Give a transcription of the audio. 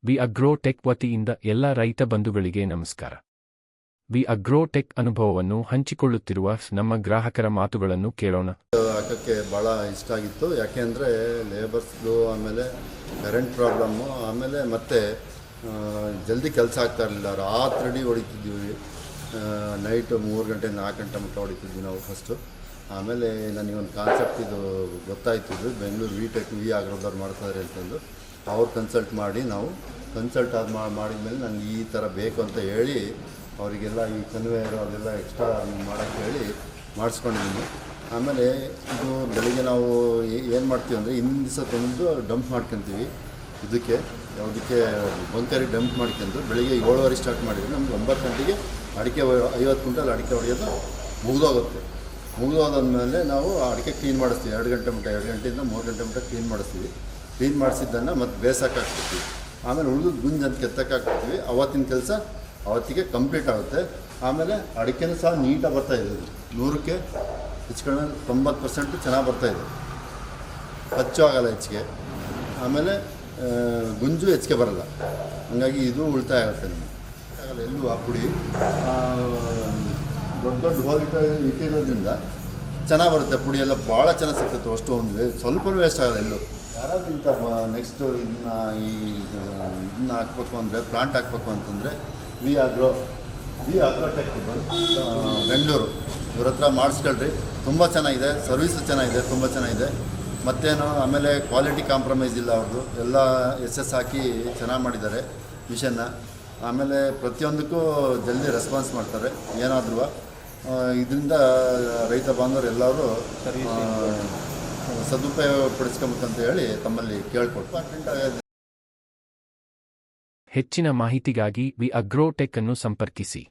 V agrotech ವತಿಯಿಂದ ಎಲ್ಲ ರೈತ ಬಂಧುಗಳಿಗೆ ನಮಸ್ಕಾರ. ವಿ ಅಗ್ರೋಟೆಕ್ ಅನುಭವವನ್ನು ಹಂಚಿಕೊಳ್ಳುತ್ತಿರುವ ನಮ್ಮ ಗ್ರಾಹಕರ ಮಾತುಗಳನ್ನು ಕೇಳೋಣ. ಹಾಕೋಕ್ಕೆ ಭಾಳ ಇಷ್ಟ ಆಗಿತ್ತು. ಯಾಕೆಂದರೆ ಲೇಬರ್ಸ್ದು, ಆಮೇಲೆ ಕರೆಂಟ್ ಪ್ರಾಬ್ಲಮ್ಮು, ಆಮೇಲೆ ಮತ್ತೆ ಜಲ್ದಿ ಕೆಲಸ ಆಗ್ತಾ ಇರಲಿಲ್ಲ. ರಾತ್ರಿ ಹೊಡಿತಿದ್ವಿ, ನೈಟು 3 ಗಂಟೆ 4 ಗಂಟೆ ಮಟ್ಟ ಹೊಡಿತಿದ್ವಿ ನಾವು ಫಸ್ಟು. ಆಮೇಲೆ ನನಗೊಂದು ಕಾನ್ಸೆಪ್ಟ್ ಇದು ಗೊತ್ತಾಯ್ತಿದ್ದು, ಬೆಂಗಳೂರು ವಿ ಆಗ್ರೋದವ್ರು ಮಾಡ್ತಾರೆ ಅಂತಂದು ಅವ್ರು ಕನ್ಸಲ್ಟ್ ಮಾಡಿ, ನಾವು ಕನ್ಸಲ್ಟ್ ಮಾಡಿದ್ಮೇಲೆ ನನಗೆ ಈ ಥರ ಬೇಕು ಅಂತ ಹೇಳಿ ಅವರಿಗೆಲ್ಲ ಈ ಕನ್ವೇಯರು ಅದೆಲ್ಲ ಎಕ್ಸ್ಟ್ರಾ ಮಾಡೋಕ್ಕೆ ಹೇಳಿ ಮಾಡಿಸ್ಕೊಂಡಿದ್ದೀನಿ. ಆಮೇಲೆ ಇದು ಬೆಳಿಗ್ಗೆ ನಾವು ಏನು ಮಾಡ್ತೀವಿ ಅಂದರೆ, ಹಿಂದಿನ ದಿವಸ ತಂದು ಡಂಪ್ ಮಾಡ್ಕೊತೀವಿ. ಇದಕ್ಕೆ ಯಾವುದಕ್ಕೆ ಬಂಕರಿಗೆ ಡಂಪ್ ಮಾಡ್ಕೊಂಡು ಬೆಳಿಗ್ಗೆ 7:30 ಸ್ಟಾರ್ಟ್ ಮಾಡಿದರೆ ನಮ್ಗೆ 9 ಗಂಟೆಗೆ ಅಡಿಕೆ 50 ಕ್ವಿಂಟಲ್ ಅಡಿಕೆ ಹೊಡೆಯೋದು ಮುಗಿದೋಗುತ್ತೆ. ಮುಗಿದೋದಾದ್ಮೇಲೆ ನಾವು ಅಡಿಕೆ ಕ್ಲೀನ್ ಮಾಡಿಸ್ತೀವಿ. 2 ಗಂಟೆ ಮಟ್ಟ, 2 ಗಂಟೆಯಿಂದ 3 ಗಂಟೆ ಮಟ್ಟ ಕ್ಲೀನ್ ಮಾಡಿಸ್ತೀವಿ. ಕ್ಲೀನ್ ಮಾಡಿಸಿದ್ದನ್ನು ಮತ್ತೆ ಬೇಸಕ್ಕೆ ಹಾಕ್ಬಿಡ್ತೀವಿ. ಆಮೇಲೆ ಉಳಿದು ಗುಂಜು ಅಂತ ಕೆತ್ತಕ್ಕೆ ಹಾಕ್ಬಿಡ್ತೀವಿ. ಅವತ್ತಿನ ಕೆಲಸ ಅವತ್ತಿಗೆ ಕಂಪ್ಲೀಟ್ ಆಗುತ್ತೆ. ಆಮೇಲೆ ಅಡಿಕೆನೂ ಸಹ ನೀಟಾಗಿ ಬರ್ತಾಯಿದೆ. 100ಕ್ಕೆ ಹೆಚ್ಚಿಗೆ 90% ಚೆನ್ನಾಗಿ ಬರ್ತಾಯಿದೆ. ಖರ್ಚು ಆಗೋಲ್ಲ ಹೆಚ್ಚಿಗೆ, ಆಮೇಲೆ ಗುಂಜು ಹೆಚ್ಚಿಗೆ ಬರೋಲ್ಲ. ಹಾಗಾಗಿ ಇದು ಉಳಿತಾಯ ಆಗುತ್ತೆ ನಮಗೆ. ಆಗಲ್ಲ ಎಲ್ಲೂ ಆ ಪುಡಿ ದೊಡ್ಡ ದೊಡ್ಡ ಹೋಲ್ ಇಟ್ಟಿರೋದ್ರಿಂದ ಚೆನ್ನಾಗಿ ಬರುತ್ತೆ. ಪುಡಿ ಎಲ್ಲ ಭಾಳ ಚೆನ್ನಾಗಿ ಸಿಗ್ತದೆ. ಅಷ್ಟು ಒಂದು ಸ್ವಲ್ಪನೂ ವೇಸ್ಟ್ ಆಗಲ್ಲ ಎಲ್ಲೂ. ಯಾರಾದ್ರೂ ಇಂಥ ನೆಕ್ಸ್ಟು ಇದನ್ನ ಹಾಕ್ಬೇಕು ಅಂದರೆ, ಪ್ಲಾಂಟ್ ಹಾಕ್ಬೇಕು ಅಂತಂದರೆ ವಿ ಅಗ್ರೋಟೆಕ್ ಬೆಂಗಳೂರು ಇವ್ರ ಹತ್ರ ಮಾಡಿಸ್ಕೊಳ್ರಿ. ತುಂಬ ಚೆನ್ನಾಗಿದೆ, ಸರ್ವಿಸು ಚೆನ್ನಾಗಿದೆ, ತುಂಬ ಚೆನ್ನಾಗಿದೆ. ಮತ್ತೇನು, ಆಮೇಲೆ ಕ್ವಾಲಿಟಿ ಕಾಂಪ್ರಮೈಸ್ ಇಲ್ಲ ಅವ್ರದ್ದು. ಎಲ್ಲ SS ಹಾಕಿ ಚೆನ್ನಾಗಿ ಮಾಡಿದ್ದಾರೆ ಮಿಷನ್ನ. ಆಮೇಲೆ ಪ್ರತಿಯೊಂದಕ್ಕೂ ಜಲ್ದಿ ರೆಸ್ಪಾನ್ಸ್ ಮಾಡ್ತಾರೆ ಏನಾದರೂ. ಇದರಿಂದ ರೈತ ಬಾಂಧವರು ಎಲ್ಲರೂ ಸದುಪಯೋಗ ಪಡಿಸ್ಕೊಬೇಕಂತ ಹೇಳಿ ತಮ್ಮಲ್ಲಿ ಕೇಳ್ಕೊಟ್ಟು. ಹೆಚ್ಚಿನ ಮಾಹಿತಿಗಾಗಿ ವಿ ಅಗ್ರೋಟೆಕ್ ಅನ್ನು ಸಂಪರ್ಕಿಸಿ.